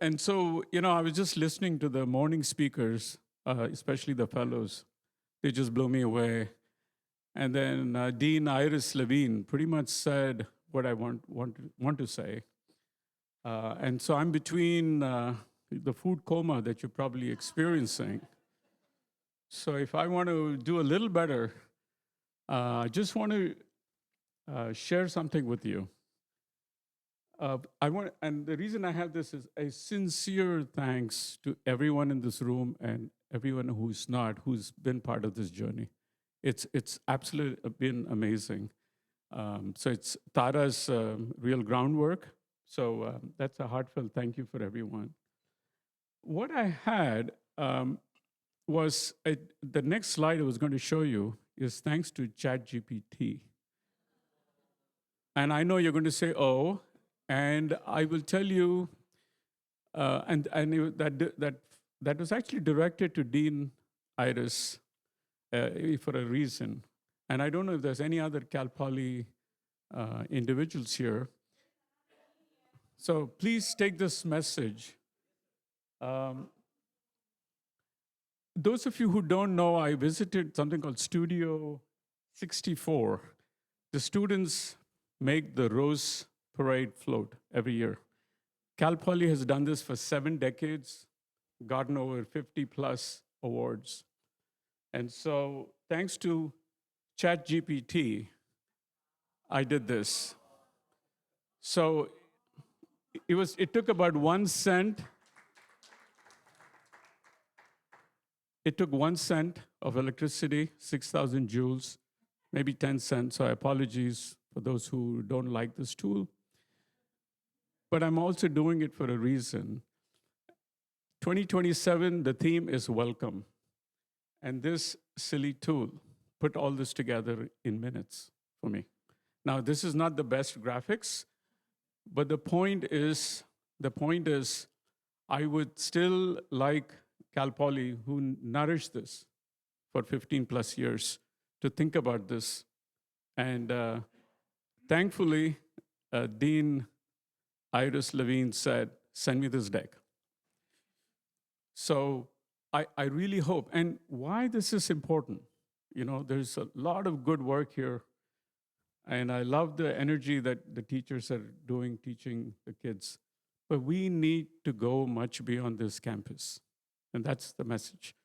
And so, I was just listening to the morning speakers, especially the fellows. They just blew me away. And then Dean Iris Levine pretty much said what I want to say. And so I'm between the food coma that you're probably experiencing. So if I want to do a little better, I just want to share something with you. And the reason I have this is a sincere thanks to everyone in this room and everyone who's not, who's been part of this journey. It's absolutely been amazing. So it's Tara's real groundwork. So that's a heartfelt thank you for everyone. What I had was the next slide I was going to show you is thanks to ChatGPT. And I know you're going to say, "Oh," and I will tell you, that was actually directed to Dean Iris for a reason. And I don't know if there's any other Cal Poly individuals here. So please take this message. Those of you who don't know, I visited something called Studio 64. The students make the Rose Parade float every year. Cal Poly has done this for 7 decades, gotten over 50 plus awards. And so, thanks to ChatGPT, I did this. So it took about 1 cent. It took 1 cent of electricity, 6,000 joules, maybe 10 cents. So apologies for those who don't like this tool. But I'm also doing it for a reason. 2027, the theme is welcome. And this silly tool put all this together in minutes for me. Now, this is not the best graphics, but the point is, I would still like Cal Poly, who nourished this for 15 plus years, to think about this. And thankfully, Dean Iris Levine said, "Send me this deck." So I really hope, and why this is important, there's a lot of good work here. And I love the energy that the teachers are doing, teaching the kids. But we need to go much beyond this campus. And that's the message.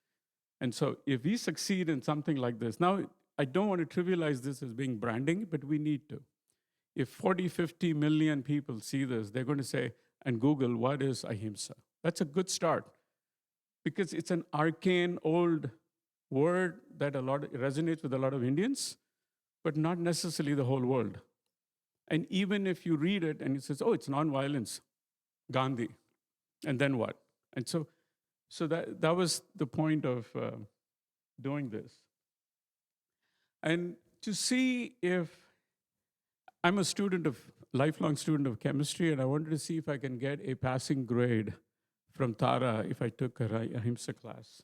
And so if we succeed in something like this, now I don't want to trivialize this as being branding, but we need to. If 40, 50 million people see this, they're going to say, and Google, what is Ahimsa? That's a good start. Because it's an arcane old word that resonates with a lot of Indians, but not necessarily the whole world. And even if you read it and it says, "Oh, it's nonviolence, Gandhi," and then what? And so that was the point of doing this. And to see if I'm a lifelong student of chemistry, and I wanted to see if I can get a passing grade from Tara if I took her Ahimsa class.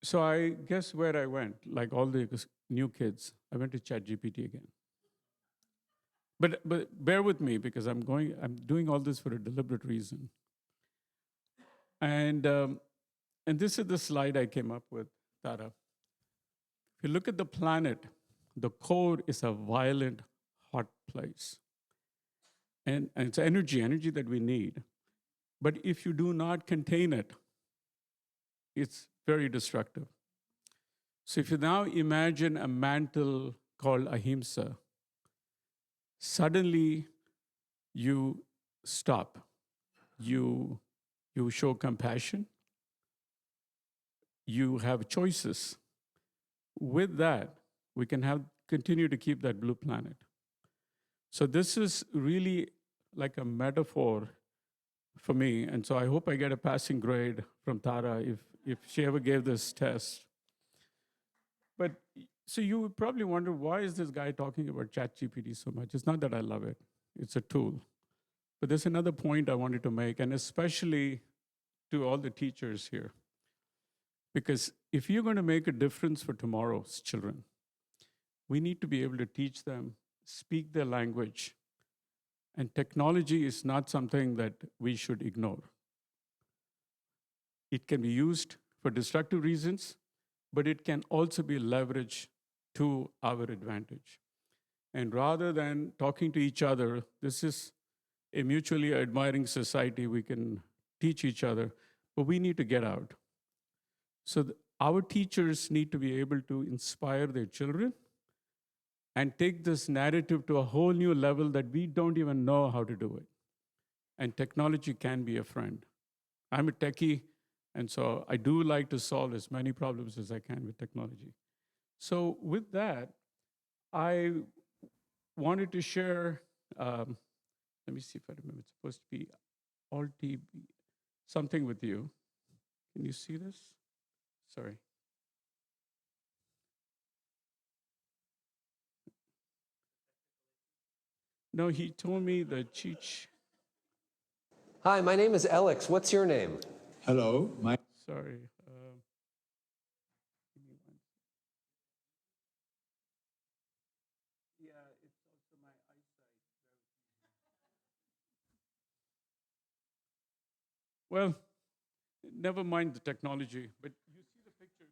So I guess where I went, like all the new kids, I went to ChatGPT again. But bear with me because I'm doing all this for a deliberate reason. And this is the slide I came up with, Tara. If you look at the planet, the core is a violent, hot place. And it's energy that we need. But if you do not contain it, it's very destructive. So if you now imagine a mantle called Ahimsa, suddenly you stop. You show compassion. You have choices. With that, we can continue to keep that blue planet. So this is really like a metaphor for me. And so I hope I get a passing grade from Tara if she ever gave this test. But so you would probably wonder, why is this guy talking about ChatGPT so much? It's not that I love it. It's a tool. But there's another point I wanted to make, and especially to all the teachers here. Because if you're going to make a difference for tomorrow's children, we need to be able to teach them, speak their language, And technology is not something that we should ignore. It can be used for destructive reasons, but it can also be leveraged to our advantage. And rather than talking to each other, this is a mutually admiring society. We can teach each other, but we need to get out. So our teachers need to be able to inspire their children and take this narrative to a whole new level that we don't even know how to do it. And technology can be a friend. I'm a techie, and so I do like to solve as many problems as I can with technology. So, with that, I wanted to share. Let me see if I remember. It's supposed to be Alt TB, something with you. Can you see this? Sorry. No, he told me the cheat. Hi, my name is Alex. What's your name? Hello, my Sorry. Yeah, it's also my eyesight. Well, never mind the technology, but you see the picture.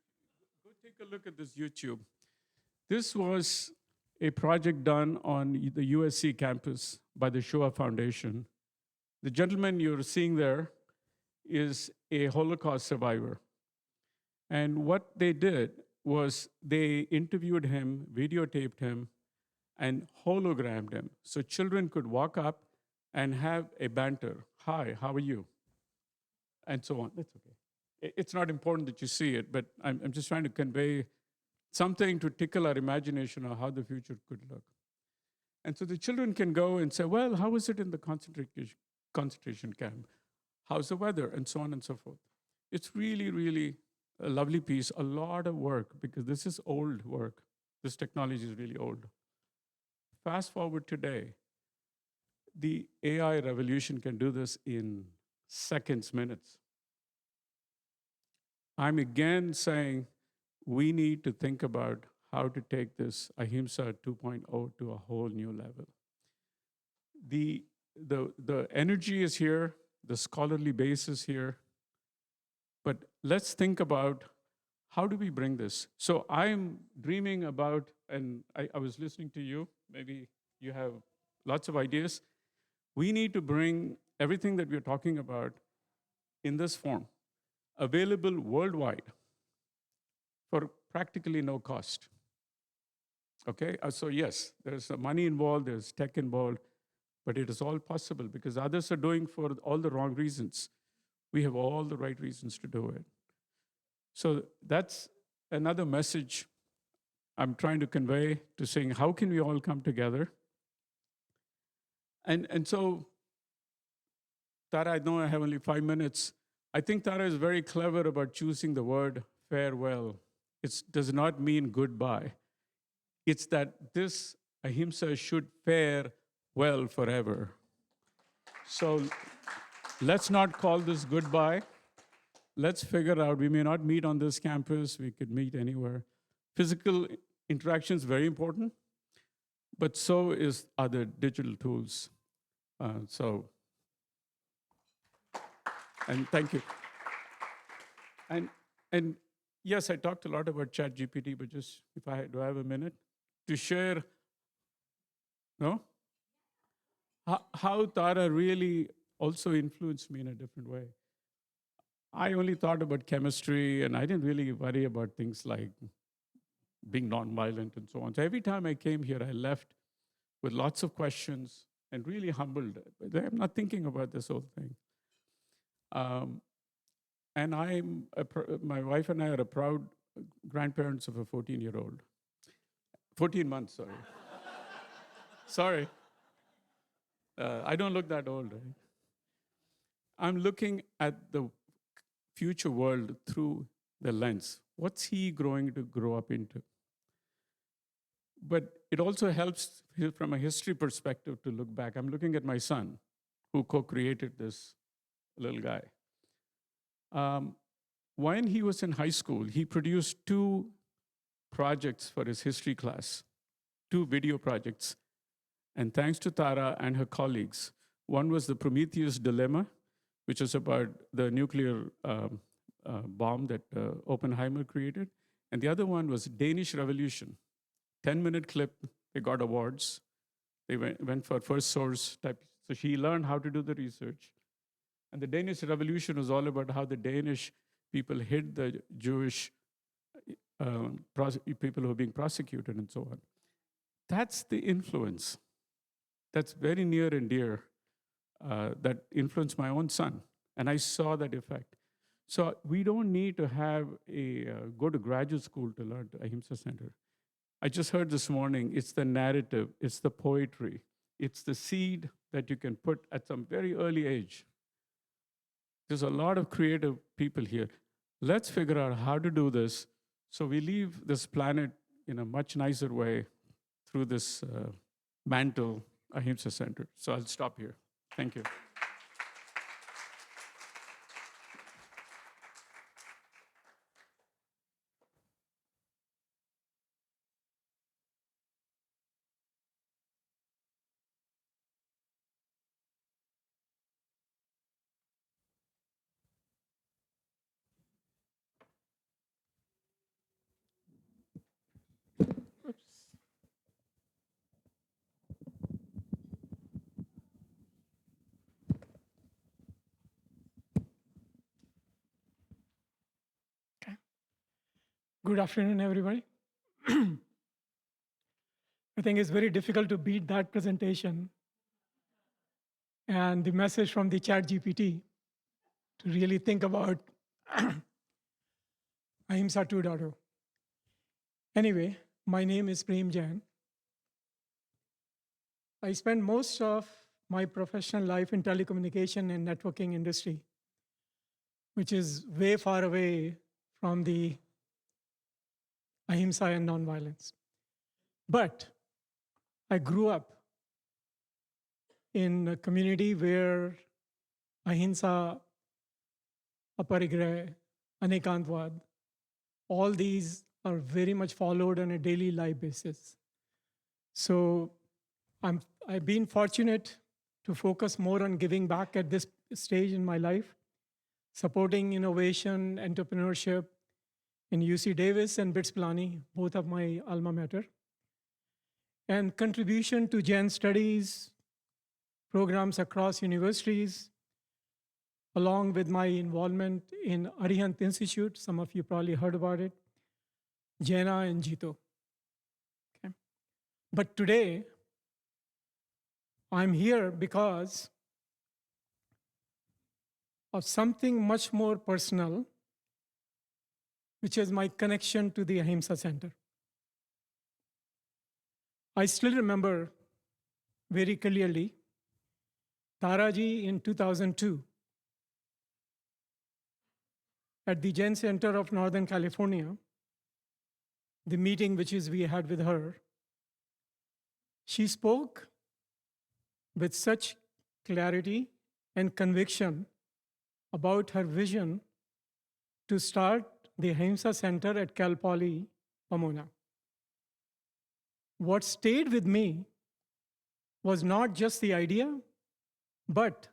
Go take a look at this YouTube. This was a project done on the USC campus by the Shoah Foundation. The gentleman you're seeing there is a Holocaust survivor. And what they did was they interviewed him, videotaped him, and hologrammed him. So children could walk up and have a banter. Hi, how are you? And so on. That's okay. It's not important that you see it, but I'm just trying to convey something to tickle our imagination of how the future could look. And so the children can go and say, well, how was it in the concentration camp? How's the weather? And so on and so forth. It's really, really a lovely piece, a lot of work, because this is old work. This technology is really old. Fast forward today, the AI revolution can do this in seconds, minutes. I'm again saying we need to think about how to take this Ahimsa 2.0 to a whole new level. The energy is here, the scholarly base is here, but let's think about how do we bring this? So I'm dreaming about, and I was listening to you, maybe you have lots of ideas. We need to bring everything that we're talking about in this form, available worldwide for practically no cost. Okay, so yes, there's money involved, there's tech involved, but it is all possible because others are doing for all the wrong reasons. We have all the right reasons to do it. So that's another message I'm trying to convey to saying, how can we all come together? And so, Tara, I know I have only 5 minutes. I think Tara is very clever about choosing the word farewell. It does not mean goodbye. It's that this ahimsa should fare well forever. So let's not call this goodbye. Let's figure out, we may not meet on this campus, we could meet anywhere. Physical interaction is very important, but so is other digital tools. And thank you. And yes, I talked a lot about ChatGPT, but just do I have a minute to share? No? How Tara really also influenced me in a different way. I only thought about chemistry, and I didn't really worry about things like being nonviolent and so on. So every time I came here, I left with lots of questions and really humbled. I'm not thinking about this whole thing. And my wife and I are a proud grandparents of a 14-year-old. 14 months, sorry. Sorry. I don't look that old, right? I'm looking at the future world through the lens. What's he growing to grow up into? But it also helps from a history perspective to look back. I'm looking at my son, who co-created this little guy. When he was in high school, he produced 2 projects for his history class, 2 video projects. And thanks to Tara and her colleagues, one was the Prometheus Dilemma, which is about the nuclear bomb that Oppenheimer created. And the other one was Danish Revolution, 10-minute clip. They got awards. They went for first source type. So she learned how to do the research. And the Danish Revolution was all about how the Danish people hid the Jewish people who were being prosecuted and so on. That's the influence. That's very near and dear that influenced my own son. And I saw that effect. So we don't need to have go to graduate school to learn the Ahimsa Center. I just heard this morning, it's the narrative, it's the poetry, it's the seed that you can put at some very early age. There's a lot of creative people here. Let's figure out how to do this so we leave this planet in a much nicer way through this mantle, Ahimsa Center. So I'll stop here. Thank you. Good afternoon, everybody. I think it's very difficult to beat that presentation and the message from the chat GPT to really think about Ahimsa 2.0. Anyway, my name is Prem Jain. I spent most of my professional life in telecommunication and networking industry, which is way far away from the Ahimsa and nonviolence. But I grew up in a community where Ahimsa, Aparigraha, Anekantvad, all these are very much followed on a daily life basis. So I've been fortunate to focus more on giving back at this stage in my life, supporting innovation, entrepreneurship in UC Davis and BITS Pilani, both of my alma mater, and contribution to Jain studies, programs across universities, along with my involvement in Arihant Institute. Some of you probably heard about it, Jaina and Jito. Okay. But today, I'm here because of something much more personal, which is my connection to the Ahimsa Center. I still remember very clearly Taraji in 2002 at the Jain Center of Northern California, the meeting which is we had with her. She spoke with such clarity and conviction about her vision to start the Ahimsa Center at Cal Poly, Pomona. What stayed with me was not just the idea, but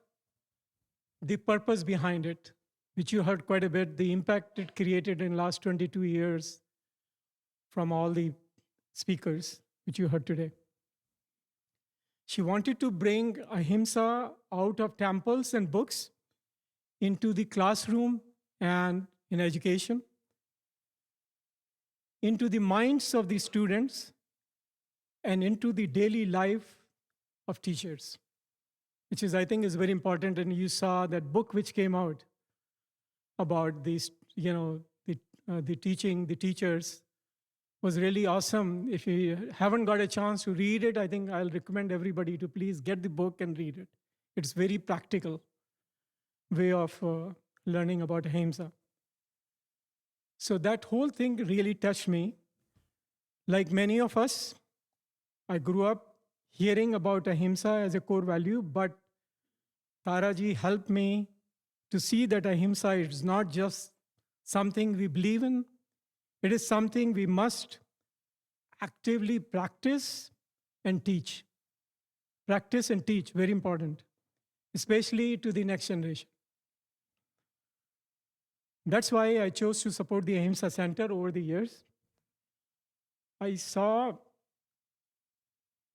the purpose behind it, which you heard quite a bit, the impact it created in the last 22 years from all the speakers, which you heard today. She wanted to bring Ahimsa out of temples and books into the classroom and in education, into the minds of the students, and into the daily life of teachers, which is, I think, is very important. And you saw that book which came out about these, the teaching, the teachers, was really awesome. If you haven't got a chance to read it, I think I'll recommend everybody to please get the book and read it. It's very practical way of learning about Ahimsa. So that whole thing really touched me. Like many of us, I grew up hearing about Ahimsa as a core value, but Taraji helped me to see that Ahimsa is not just something we believe in, it is something we must actively practice and teach. practice and teach, very important, especially to the next generation. That's why I chose to support the Ahimsa Center over the years. I saw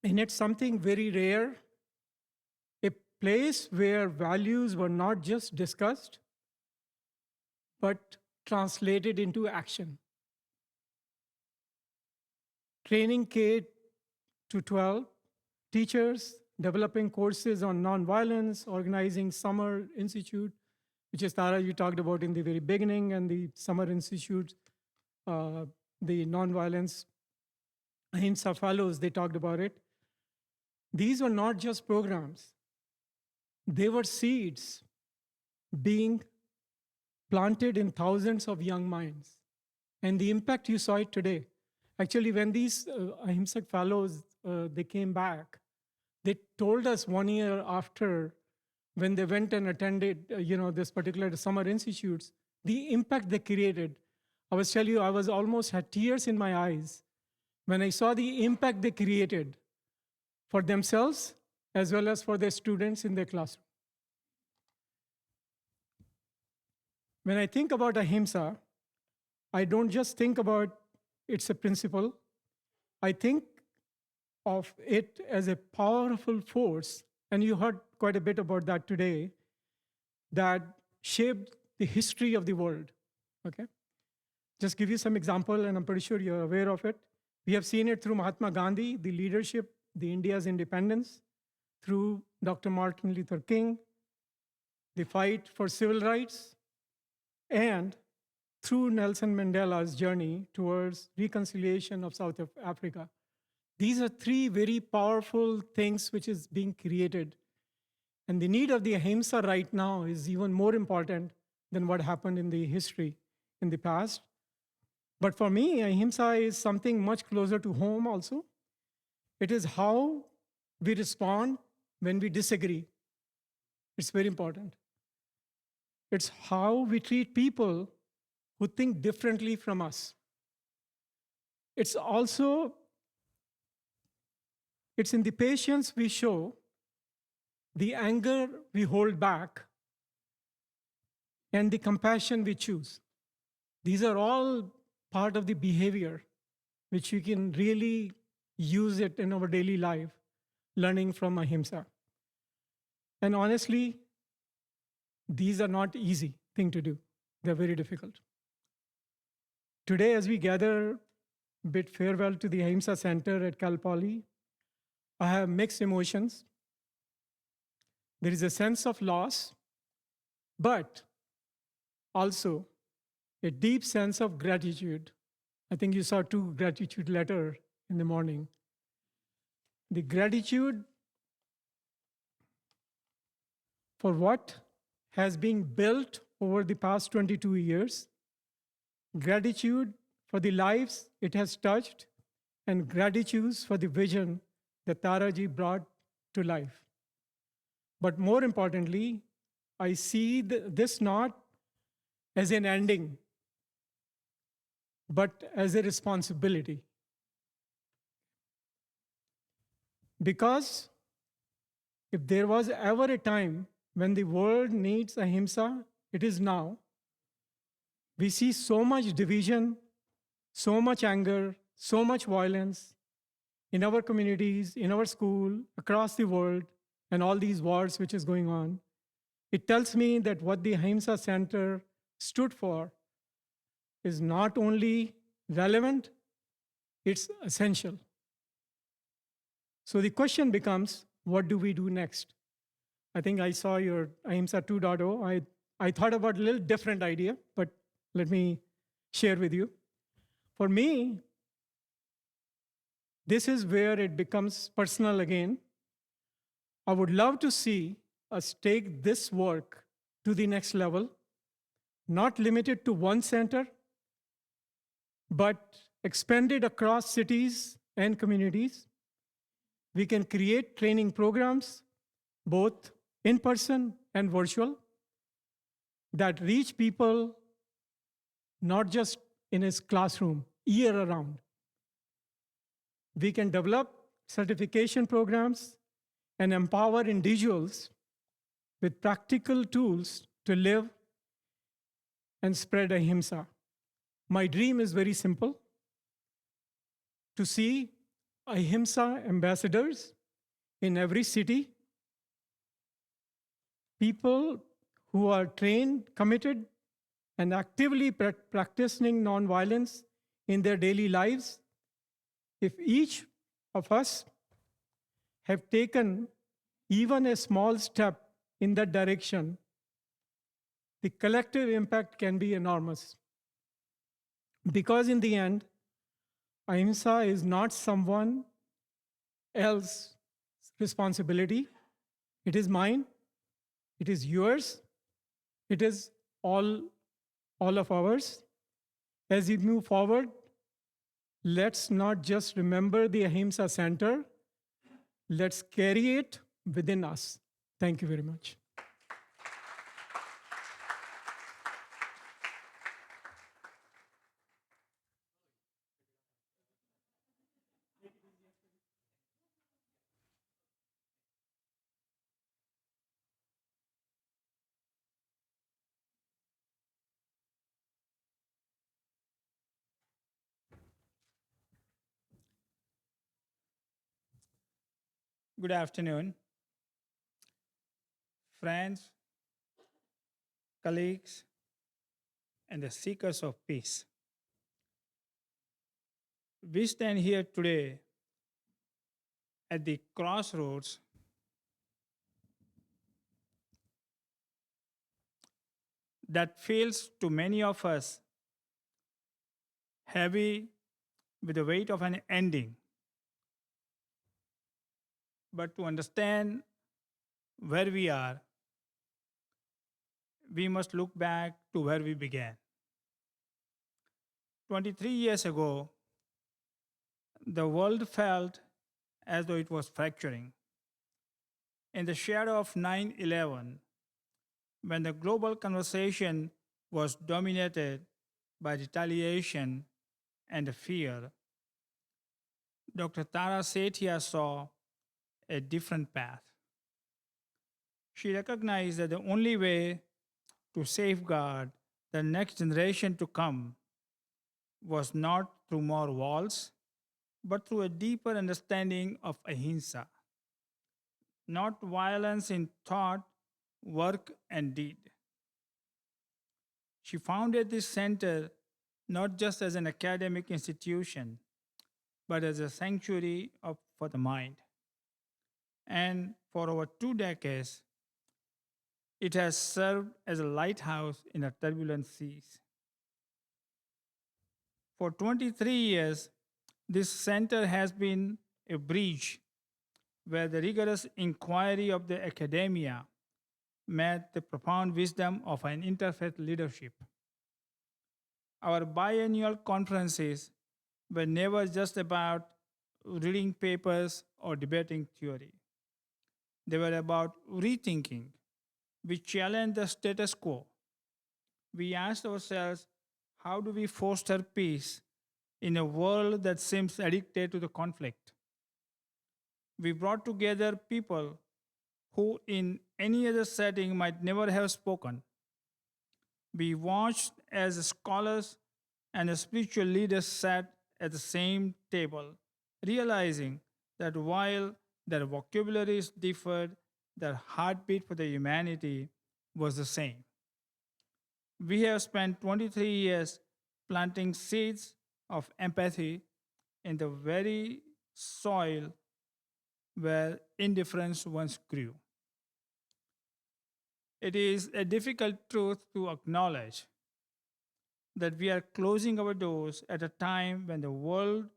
in it something very rare, a place where values were not just discussed, but translated into action. Training K to 12 teachers, developing courses on nonviolence, organizing summer institute, which is Tara you talked about in the very beginning, and the summer institute, the nonviolence Ahimsa fellows, they talked about it. These were not just programs. They were seeds being planted in thousands of young minds. And the impact, you saw it today. Actually, when these Ahimsa fellows, they came back, they told us 1 year after, when they went and attended this particular summer institutes, the impact they created. I was telling you, I was almost had tears in my eyes when I saw the impact they created for themselves as well as for their students in their classroom. When I think about Ahimsa, I don't just think about it's a principle. I think of it as a powerful force, and you heard quite a bit about that today, that shaped the history of the world. Okay? Just give you some example, and I'm pretty sure you're aware of it. We have seen it through Mahatma Gandhi, the leadership, the India's independence, through Dr. Martin Luther King, the fight for civil rights, and through Nelson Mandela's journey towards reconciliation of South Africa. These are three very powerful things which is being created. And the need of the Ahimsa right now is even more important than what happened in the history in the past. But for me, Ahimsa is something much closer to home also. It is how we respond when we disagree. It's very important. It's how we treat people who think differently from us. It's in the patience we show, the anger we hold back, and the compassion we choose. These are all part of the behavior which we can really use it in our daily life, learning from Ahimsa. And honestly, these are not easy thing to do. They're very difficult. Today, as we gather, bid farewell to the Ahimsa Center at Cal Poly, I have mixed emotions. There is a sense of loss, but also a deep sense of gratitude. I think you saw 2 gratitude letters in the morning. The gratitude for what has been built over the past 22 years, gratitude for the lives it has touched, and gratitude for the vision that Taraji brought to life. But more importantly, I see this not as an ending, but as a responsibility. Because if there was ever a time when the world needs Ahimsa, it is now. We see so much division, so much anger, so much violence in our communities, in our school, across the world, and all these wars which is going on. It tells me that what the Ahimsa Center stood for is not only relevant, it's essential. So the question becomes, what do we do next? I think I saw your Ahimsa 2.0. I thought about a little different idea, but let me share with you. For me, this is where it becomes personal again. I would love to see us take this work to the next level, not limited to one center, but expanded across cities and communities. We can create training programs, both in person and virtual, that reach people not just in his classroom, year around. We can develop certification programs and empower individuals with practical tools to live and spread ahimsa. My dream is very simple: to see ahimsa ambassadors in every city, people who are trained, committed, and actively practicing nonviolence in their daily lives. If each of us have taken even a small step in that direction, the collective impact can be enormous. Because in the end, ahimsa is not someone else's responsibility. It is mine, it is yours, it is all of ours. As we move forward, let's not just remember the Ahimsa Center, let's carry it within us. Thank you very much. Good afternoon, friends, colleagues, and the seekers of peace. We stand here today at the crossroads that feels to many of us heavy with the weight of an ending. But to understand where we are, we must look back to where we began. 23 years ago, the world felt as though it was fracturing. In the shadow of 9/11, when the global conversation was dominated by retaliation and fear, Dr. Tara Sethia saw a different path. She recognized that the only way to safeguard the next generation to come was not through more walls, but through a deeper understanding of ahimsa, not violence in thought, work, and deed. She founded this center not just as an academic institution, but as a sanctuary for the mind. And for over 2 decades, it has served as a lighthouse in a turbulent seas. For 23 years, this center has been a bridge where the rigorous inquiry of the academia met the profound wisdom of an interfaith leadership. Our biennial conferences were never just about reading papers or debating theory. They were about rethinking. We challenged the status quo. We asked ourselves, how do we foster peace in a world that seems addicted to the conflict? We brought together people who, in any other setting, might never have spoken. We watched as scholars and spiritual leaders sat at the same table, realizing that while their vocabularies differed, their heartbeat for the humanity was the same. We have spent 23 years planting seeds of empathy in the very soil where indifference once grew. It is a difficult truth to acknowledge that we are closing our doors at a time when the world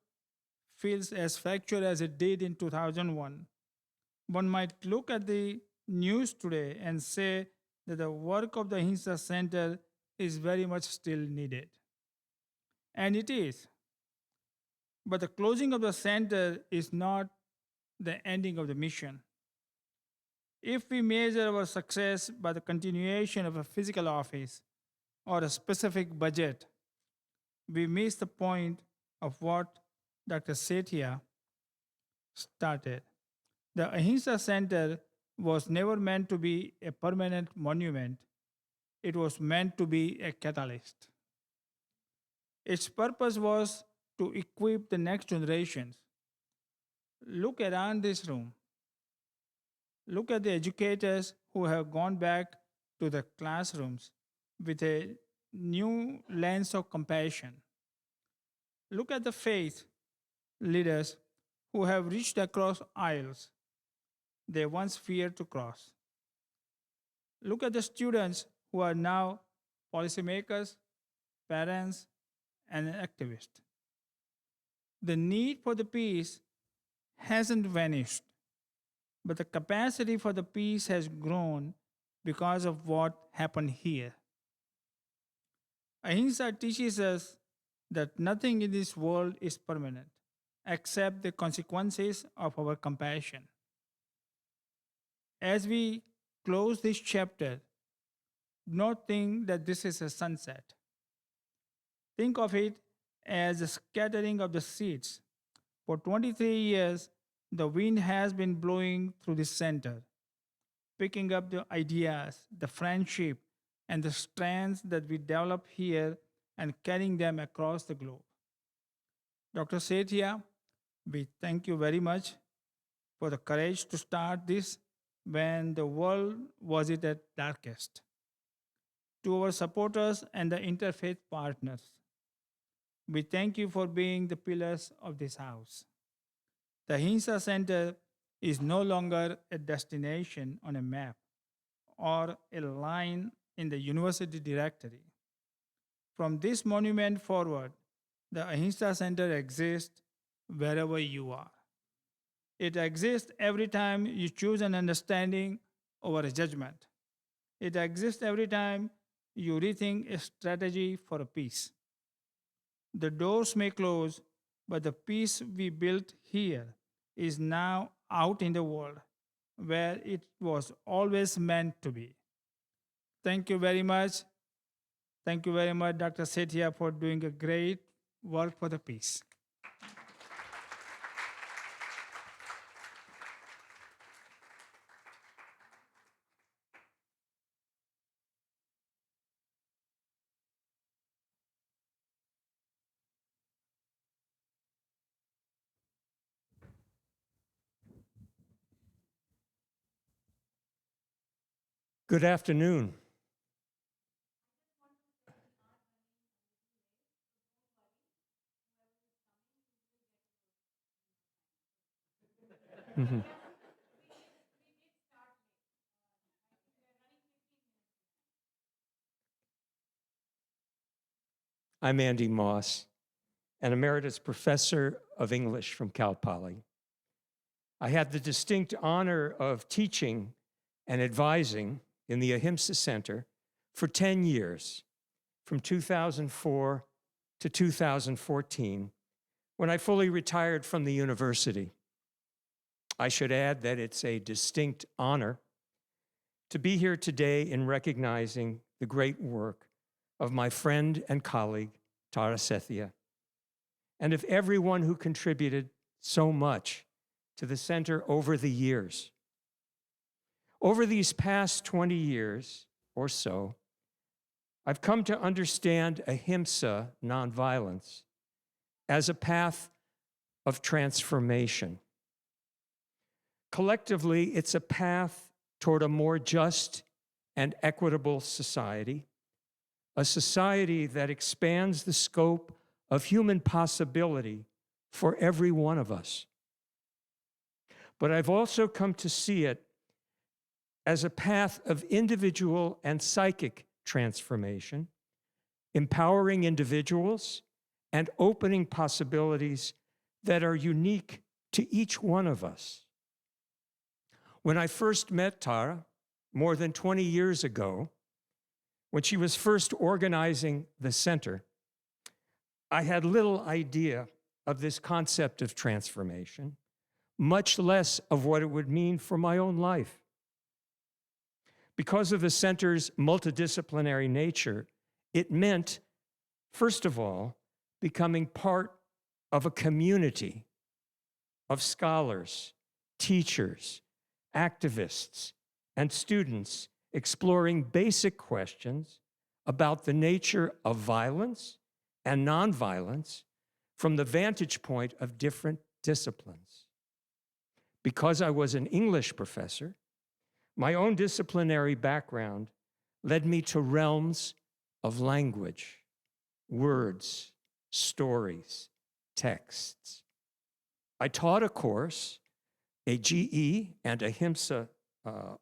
feels as fractured as it did in 2001. One might look at the news today and say that the work of the Ahimsa Center is very much still needed. And it is. But the closing of the center is not the ending of the mission. If we measure our success by the continuation of a physical office or a specific budget, we miss the point of what Dr. Setia started. The Ahimsa Center was never meant to be a permanent monument, it was meant to be a catalyst. Its purpose was to equip the next generations. Look around this room. Look at the educators who have gone back to the classrooms with a new lens of compassion. Look at the faith leaders who have reached across aisles they once feared to cross. Look at the students who are now policymakers, parents, and activists. The need for the peace hasn't vanished, but the capacity for the peace has grown because of what happened here. Ahimsa teaches us that nothing in this world is permanent except the consequences of our compassion. As we close this chapter, do not think that this is a sunset. Think of it as a scattering of the seeds. For 23 years, the wind has been blowing through the center, picking up the ideas, the friendship, and the strands that we develop here and carrying them across the globe. Dr. Setia, we thank you very much for the courage to start this when the world was at its darkest. To our supporters and the interfaith partners, we thank you for being the pillars of this house. The Ahimsa Center is no longer a destination on a map or a line in the university directory. From this monument forward, the Ahimsa Center exists wherever you are. It exists every time you choose an understanding over a judgment. It exists every time you rethink a strategy for a peace. The doors may close, but the peace we built here is now out in the world where it was always meant to be. Thank you very much. Thank you very much, Dr. Setia, for doing a great work for the peace. Good afternoon. Mhm. I'm Andy Moss, an emeritus professor of English from Cal Poly. I had the distinct honor of teaching and advising in the Ahimsa Center for 10 years, from 2004 to 2014, when I fully retired from the university. I should add that it's a distinct honor to be here today in recognizing the great work of my friend and colleague, Tara Sethia, and of everyone who contributed so much to the center over the years. Over these past 20 years or so, I've come to understand Ahimsa nonviolence as a path of transformation. Collectively, it's a path toward a more just and equitable society, a society that expands the scope of human possibility for every one of us. But I've also come to see it as a path of individual and psychic transformation, empowering individuals and opening possibilities that are unique to each one of us. When I first met Tara, more than 20 years ago, when she was first organizing the center, I had little idea of this concept of transformation, much less of what it would mean for my own life. Because of the center's multidisciplinary nature, it meant, first of all, becoming part of a community of scholars, teachers, activists, and students exploring basic questions about the nature of violence and nonviolence from the vantage point of different disciplines. Because I was an English professor, my own disciplinary background led me to realms of language, words, stories, texts. I taught a course, a GE and Ahimsa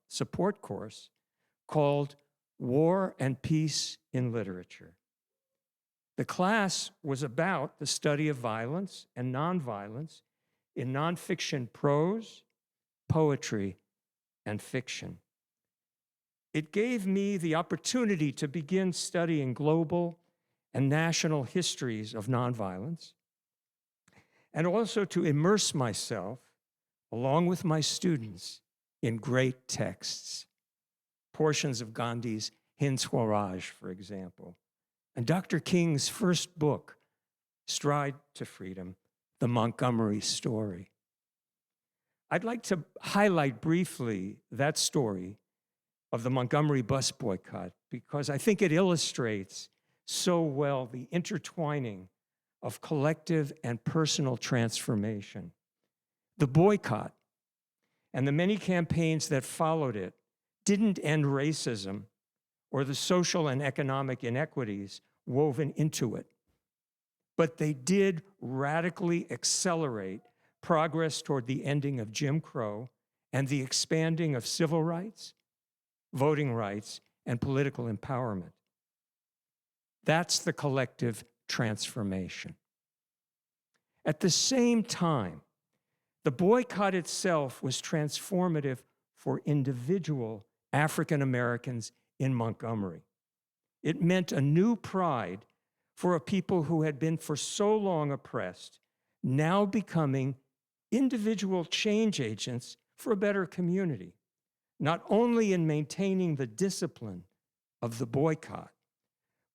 support course called War and Peace in Literature. The class was about the study of violence and nonviolence in nonfiction prose, poetry, and fiction. It gave me the opportunity to begin studying global and national histories of nonviolence, and also to immerse myself, along with my students, in great texts. Portions of Gandhi's Hind Swaraj, for example, and Dr. King's first book, Stride to Freedom, The Montgomery Story. I'd like to highlight briefly that story of the Montgomery bus boycott because I think it illustrates so well the intertwining of collective and personal transformation. The boycott and the many campaigns that followed it didn't end racism or the social and economic inequities woven into it, but they did radically accelerate progress toward the ending of Jim Crow and the expanding of civil rights, voting rights, and political empowerment. That's the collective transformation. At the same time, the boycott itself was transformative for individual African Americans in Montgomery. It meant a new pride for a people who had been for so long oppressed, now becoming individual change agents for a better community, not only in maintaining the discipline of the boycott,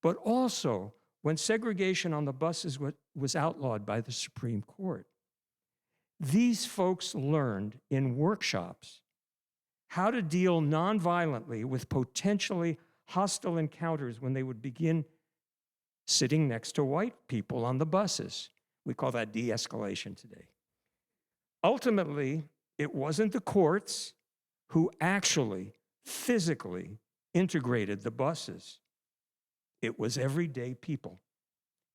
but also when segregation on the buses was outlawed by the Supreme Court. These folks learned in workshops how to deal nonviolently with potentially hostile encounters when they would begin sitting next to white people on the buses. We call that de-escalation today. Ultimately, it wasn't the courts who actually physically integrated the buses. It was everyday people,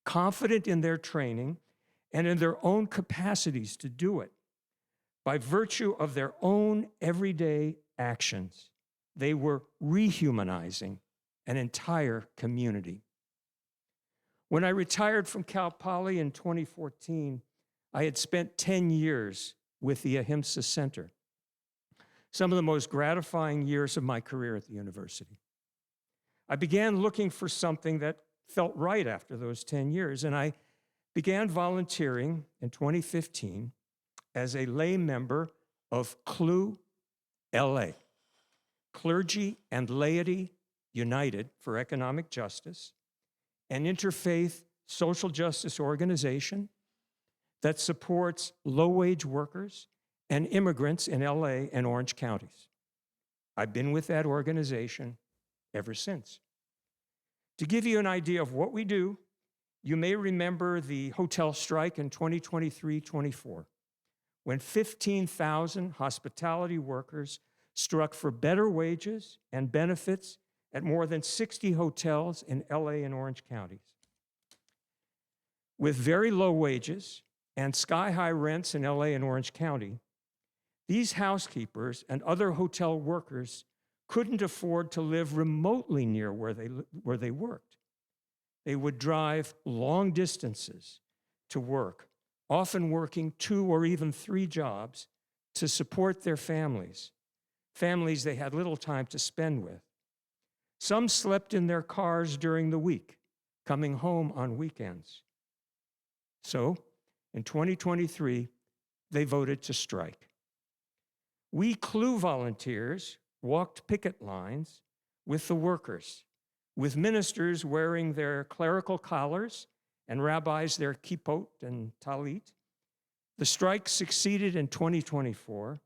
confident in their training and in their own capacities to do it. By virtue of their own everyday actions, they were rehumanizing an entire community. When I retired from Cal Poly in 2014, I had spent 10 years with the Ahimsa Center, some of the most gratifying years of my career at the university. I began looking for something that felt right after those 10 years, and I began volunteering in 2015 as a lay member of CLU LA, Clergy and Laity United for Economic Justice, an interfaith social justice organization that supports low-wage workers and immigrants in LA and Orange counties. I've been with that organization ever since. To give you an idea of what we do, you may remember the hotel strike in 2023-24, when 15,000 hospitality workers struck for better wages and benefits at more than 60 hotels in LA and Orange counties. With very low wages and sky-high rents in LA and Orange County, these housekeepers and other hotel workers couldn't afford to live remotely near where they worked. They would drive long distances to work, often working 2 or even 3 jobs to support their families they had little time to spend with. Some slept in their cars during the week, coming home on weekends. So, in 2023, they voted to strike. We CLU volunteers walked picket lines with the workers, with ministers wearing their clerical collars and rabbis their kippot and talit. The strike succeeded in 2024,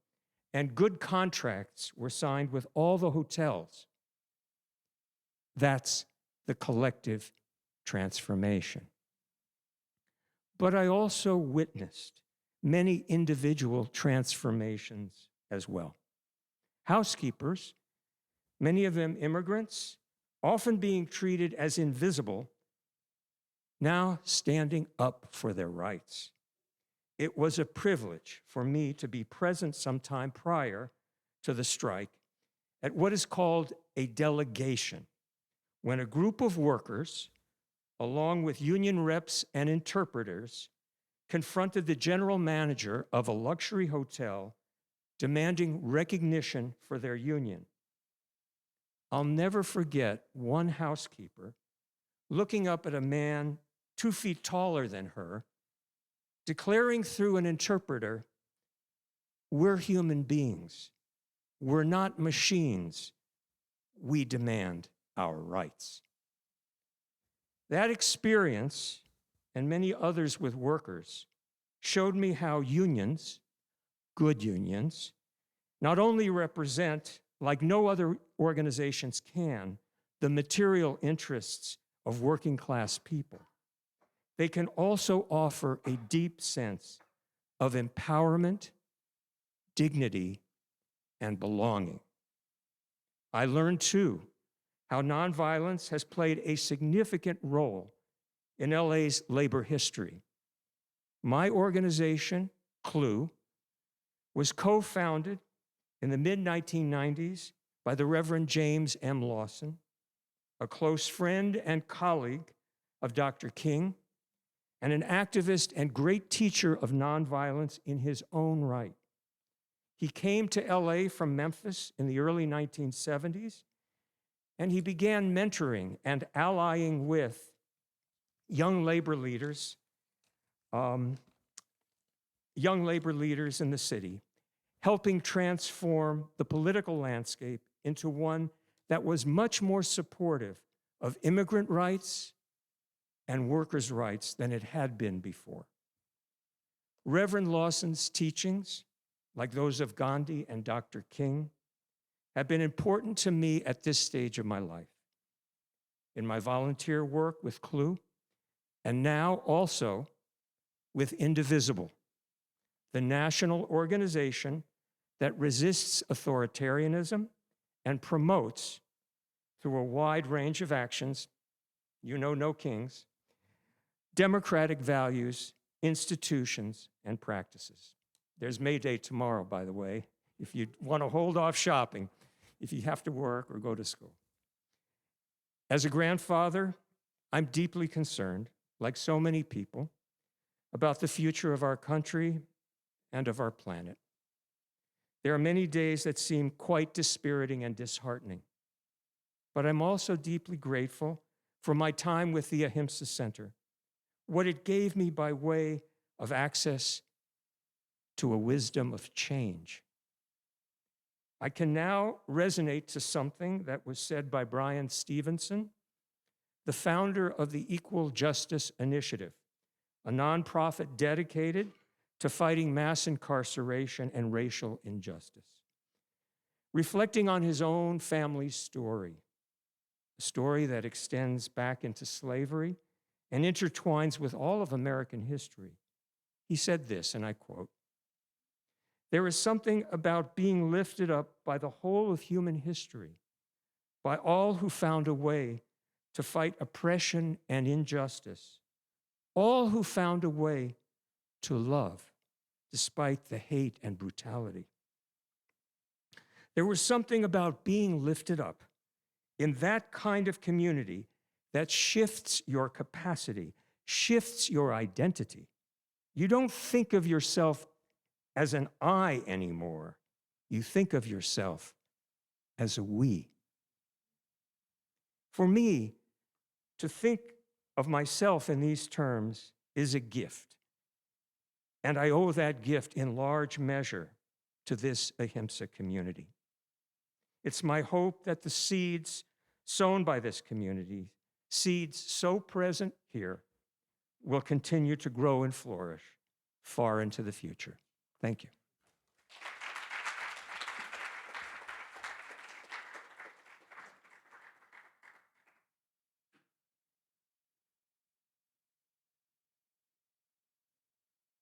and good contracts were signed with all the hotels. That's the collective transformation. But I also witnessed many individual transformations as well. Housekeepers, many of them immigrants, often being treated as invisible, now standing up for their rights. It was a privilege for me to be present sometime prior to the strike at what is called a delegation, when a group of workers, along with union reps and interpreters, confronted the general manager of a luxury hotel demanding recognition for their union. I'll never forget one housekeeper looking up at a man 2 feet taller than her, declaring through an interpreter, "We're human beings. We're not machines. We demand our rights." That experience, and many others with workers, showed me how unions, good unions, not only represent, like no other organizations can, the material interests of working class people, they can also offer a deep sense of empowerment, dignity, and belonging. I learned, too, how nonviolence has played a significant role in LA's labor history. My organization, CLU, was co-founded in the mid-1990s by the Reverend James M. Lawson, a close friend and colleague of Dr. King, and an activist and great teacher of nonviolence in his own right. He came to LA from Memphis in the early 1970s, and he began mentoring and allying with young labor leaders in the city, helping transform the political landscape into one that was much more supportive of immigrant rights and workers' rights than it had been before. Reverend Lawson's teachings, like those of Gandhi and Dr. King, have been important to me at this stage of my life, in my volunteer work with CLU, and now also with Indivisible, the national organization that resists authoritarianism and promotes, through a wide range of actions, you know, no kings, democratic values, institutions, and practices. There's May Day tomorrow, by the way, if you want to hold off shopping, if you have to work or go to school. As a grandfather, I'm deeply concerned, like so many people, about the future of our country and of our planet. There are many days that seem quite dispiriting and disheartening, but I'm also deeply grateful for my time with the Ahimsa Center, what it gave me by way of access to a wisdom of change. I can now resonate to something that was said by Brian Stevenson, the founder of the Equal Justice Initiative, a nonprofit dedicated to fighting mass incarceration and racial injustice. Reflecting on his own family's story, a story that extends back into slavery and intertwines with all of American history, he said this, and I quote, "There is something about being lifted up by the whole of human history, by all who found a way to fight oppression and injustice, all who found a way to love despite the hate and brutality. There was something about being lifted up in that kind of community that shifts your capacity, shifts your identity. You don't think of yourself as an I anymore. You think of yourself as a we." For me, to think of myself in these terms is a gift. And I owe that gift in large measure to this Ahimsa community. It's my hope that the seeds sown by this community, seeds so present here, will continue to grow and flourish far into the future. Thank you.